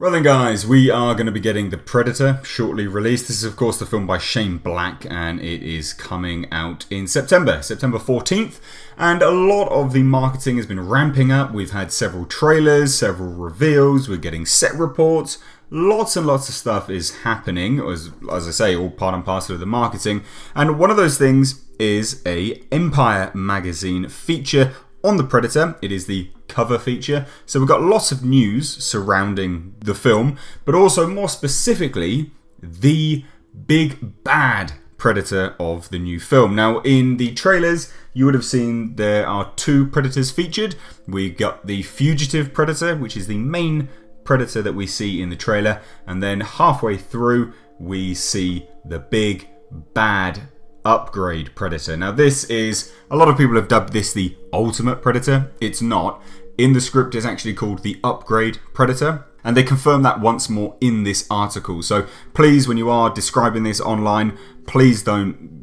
Well then guys, we are going to be getting The Predator shortly released. This is of course the film by Shane Black and it is coming out in September 14th. And a lot of the marketing has been ramping up. We've had several trailers, several reveals, we're getting set reports. Lots and lots of stuff is happening, as I say, all part and parcel of the marketing. And one of those things is a Empire magazine feature on The Predator. It is the cover feature. So we've got lots of news surrounding the film, but also more specifically, the big bad Predator of the new film. Now, in the trailers, you would have seen there are two Predators featured. We got the fugitive Predator, which is the main Predator that we see in the trailer, and then halfway through, we see the big bad upgrade Predator. Now this is, a lot of people have dubbed this the ultimate Predator. It's not. In the script it's actually called the upgrade Predator, and they confirm that once more in this article. So please, when you are describing this online, please don't,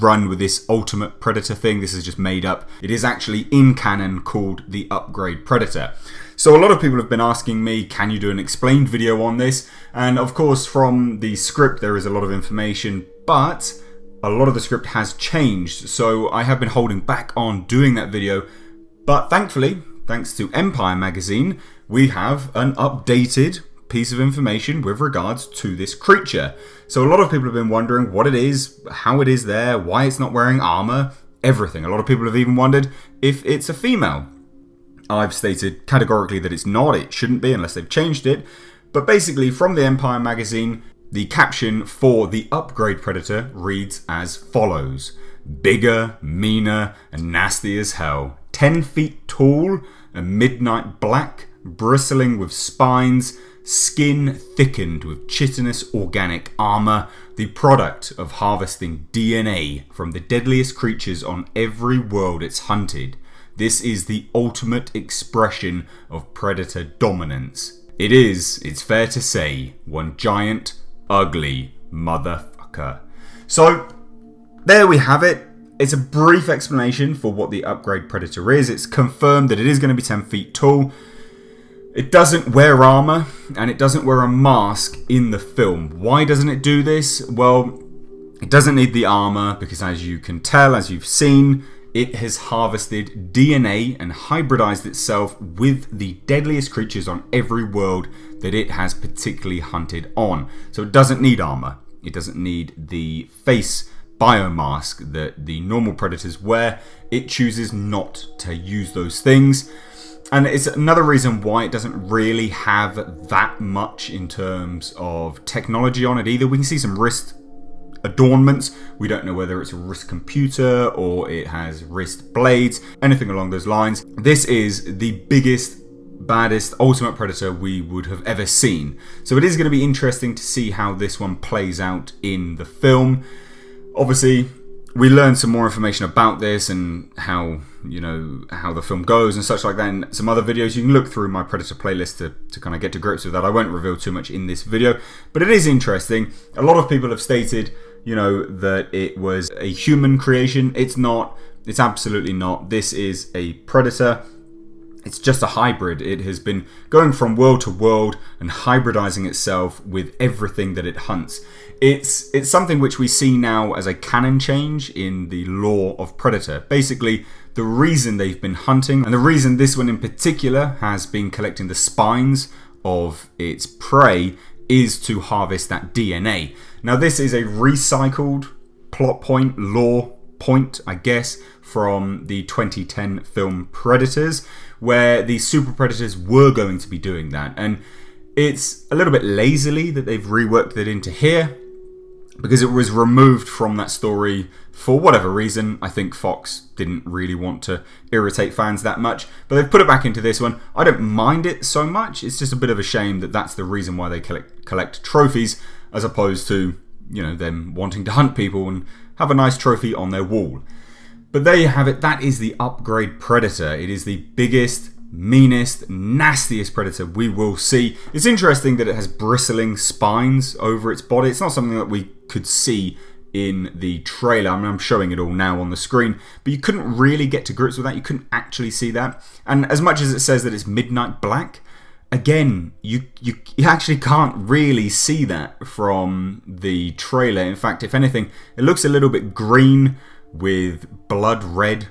run with this ultimate Predator thing. This is just made up. It is actually in canon called the upgrade Predator. So a lot of people have been asking me, can you do an explained video on this? And of course from the script there is a lot of information, but a lot of the script has changed, so I have been holding back on doing that video. But thankfully, thanks to Empire magazine, we have an updated piece of information with regards to this creature. So a lot of people have been wondering what it is, how it is there, why it's not wearing armor, everything. A lot of people have even wondered if it's a female. I've stated categorically that it's not, it shouldn't be unless they've changed it. But basically from the Empire magazine, the caption for the upgrade Predator reads as follows: bigger, meaner, and nasty as hell. 10 feet tall, a midnight black, bristling with spines, skin thickened with chitinous organic armor, the product of harvesting DNA from the deadliest creatures on every world it's hunted. This is the ultimate expression of Predator dominance. It is, it's fair to say, one giant, ugly motherfucker. So there we have it. It's a brief explanation for what the upgrade Predator is. It's confirmed that it is going to be 10 feet tall. It doesn't wear armor and it doesn't wear a mask in the film. Why doesn't it do this? Well, it doesn't need the armor because, as you can tell, as you've seen, it has harvested DNA and hybridized itself with the deadliest creatures on every world that it has particularly hunted on. So it doesn't need armor. It doesn't need the face biomask that the normal predators wear. It chooses not to use those things. And it's another reason why it doesn't really have that much in terms of technology on it either. We can see some wrist adornments. We don't know whether it's a wrist computer or it has wrist blades, anything along those lines. This is the biggest, baddest ultimate Predator we would have ever seen. So it is going to be interesting to see how this one plays out in the film. Obviously, we learned some more information about this and how the film goes and such like that in some other videos. You can look through my Predator playlist to kind of get to grips with that. I won't reveal too much in this video, but it is interesting. A lot of people have stated that it was a human creation. It's not. It's absolutely not. This is a Predator. It's just a hybrid. It has been going from world to world and hybridizing itself with everything that it hunts. It's something which we see now as a canon change in the lore of Predator. Basically, the reason they've been hunting, and the reason this one in particular has been collecting the spines of its prey, is to harvest that DNA. Now this is a recycled plot point, lore point, I guess, from the 2010 film Predators, where the super predators were going to be doing that. And it's a little bit lazily that they've reworked it into here, because it was removed from that story for whatever reason. I think Fox didn't really want to irritate fans that much, but they've put it back into this one. I don't mind it so much. It's just a bit of a shame that that's the reason why they collect trophies, as opposed to them wanting to hunt people and have a nice trophy on their wall. But there you have it. That is the upgrade Predator. It is the biggest, meanest, nastiest Predator we will see. It's interesting that it has bristling spines over its body. It's not something that we could see in the trailer. I mean, I'm showing it all now on the screen, but you couldn't really get to grips with that. You couldn't actually see that. And as much as it says that it's midnight black, again, you actually can't really see that from the trailer. In fact, if anything, it looks a little bit green with blood red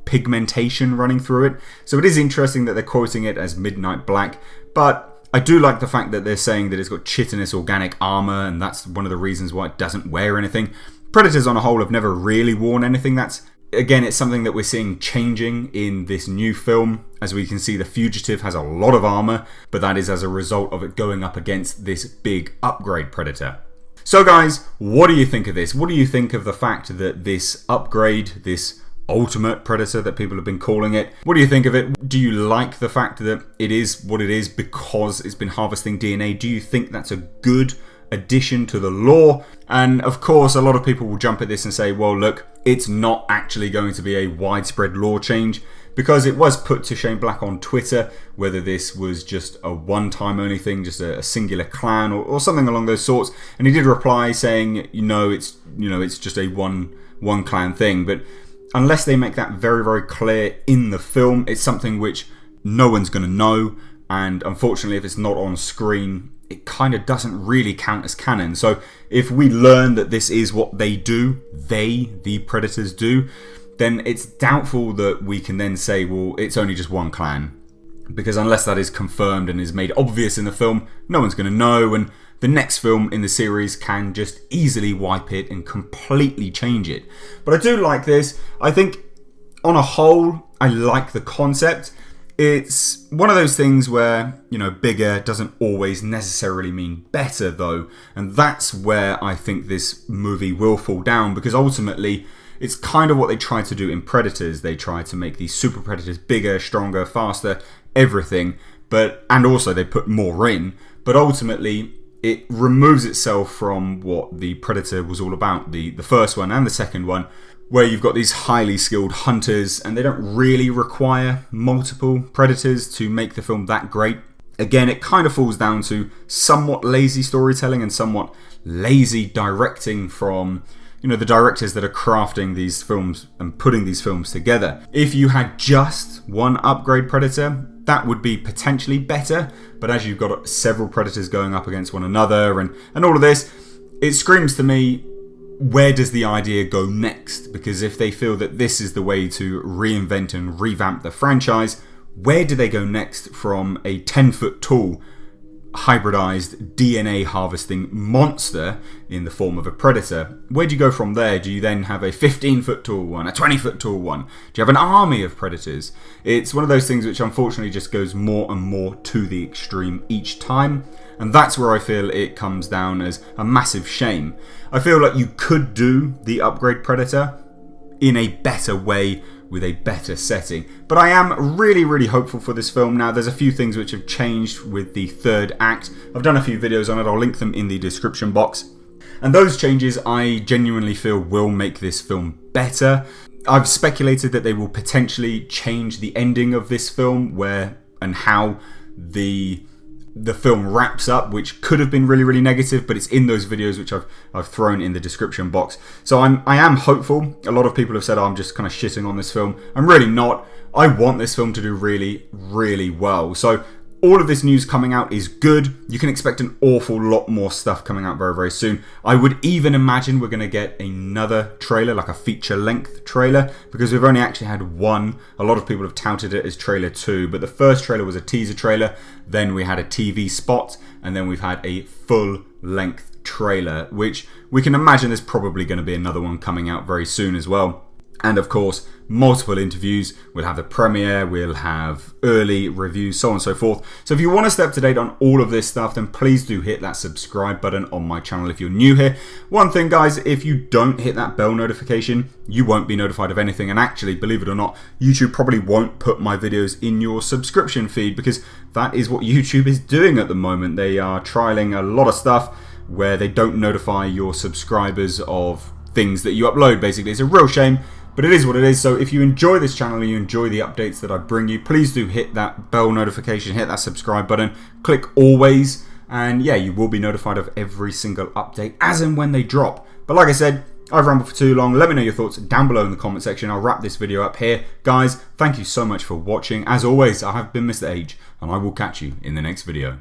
pigmentation running through it. So it is interesting that they're quoting it as Midnight Black, but I do like the fact that they're saying that it's got chitinous organic armor, and that's one of the reasons why it doesn't wear anything. Predators on a whole have never really worn anything. That's, again, it's something that we're seeing changing in this new film. As we can see, the Fugitive has a lot of armor, but that is as a result of it going up against this big upgrade Predator. So guys, what do you think of this? What do you think of the fact that this upgrade, this ultimate Predator that people have been calling it, what do you think of it? Do you like the fact that it is what it is because it's been harvesting DNA? Do you think that's a good addition to the lore? And of course, a lot of people will jump at this and say, well, look, it's not actually going to be a widespread lore change, because it was put to Shane Black on Twitter whether this was just a one-time only thing, just a singular clan or something along those sorts, and he did reply saying, it's just a one clan thing. But unless they make that very, very clear in the film, it's something which no one's going to know, and unfortunately if it's not on screen, it kind of doesn't really count as canon. So if we learn that this is what they do, the Predators do, then it's doubtful that we can then say, well, it's only just one clan. Because unless that is confirmed and is made obvious in the film, no one's going to know, and the next film in the series can just easily wipe it and completely change it. But I do like this. I think on a whole, I like the concept. It's one of those things where, bigger doesn't always necessarily mean better though. And that's where I think this movie will fall down, because ultimately it's kind of what they tried to do in Predators. They tried to make these super Predators bigger, stronger, faster, everything. And also they put more in. But ultimately it removes itself from what the Predator was all about, the first one and the second one, where you've got these highly skilled hunters and they don't really require multiple Predators to make the film that great. Again, it kind of falls down to somewhat lazy storytelling and somewhat lazy directing from the directors that are crafting these films and putting these films together. If you had just one upgrade Predator, that would be potentially better, but as you've got several Predators going up against one another and all of this, it screams to me, where does the idea go next? Because if they feel that this is the way to reinvent and revamp the franchise, where do they go next from a 10-foot tall hybridized DNA harvesting monster in the form of a Predator? Where do you go from there? Do you then have a 15-foot tall one, a 20-foot tall one? Do you have an army of Predators? It's one of those things which unfortunately just goes more and more to the extreme each time, and that's where I feel it comes down as a massive shame. I feel like you could do the upgrade Predator in a better way with a better setting. But I am really, really hopeful for this film. Now, there's a few things which have changed with the third act. I've done a few videos on it. I'll link them in the description box. And those changes, I genuinely feel, will make this film better. I've speculated that they will potentially change the ending of this film, where and how the film wraps up, which could have been really, really negative, but it's in those videos which I've thrown in the description box. So I am hopeful. A lot of people have said, I'm just kind of shitting on this film. I'm really not. I want this film to do really, really well. So all of this news coming out is good. You can expect an awful lot more stuff coming out very, very soon. I would even imagine we're going to get another trailer, like a feature-length trailer, because we've only actually had one. A lot of people have touted it as trailer 2, but the first trailer was a teaser trailer, then we had a TV spot, and then we've had a full-length trailer, which we can imagine there's probably going to be another one coming out very soon as well. And of course, multiple interviews. We'll have the premiere, we'll have early reviews, so on and so forth. So if you want to stay up to date on all of this stuff, then please do hit that subscribe button on my channel if you're new here. One thing, guys, if you don't hit that bell notification, you won't be notified of anything. And actually, believe it or not, YouTube probably won't put my videos in your subscription feed, because that is what YouTube is doing at the moment. They are trialing a lot of stuff where they don't notify your subscribers of things that you upload, basically. It's a real shame, but it is what it is. So if you enjoy this channel and you enjoy the updates that I bring you, please do hit that bell notification, hit that subscribe button, click always, and yeah, you will be notified of every single update as and when they drop. But like I said, I've rambled for too long. Let me know your thoughts down below in the comment section. I'll wrap this video up here. Guys, thank you so much for watching. As always, I have been Mr. H, and I will catch you in the next video.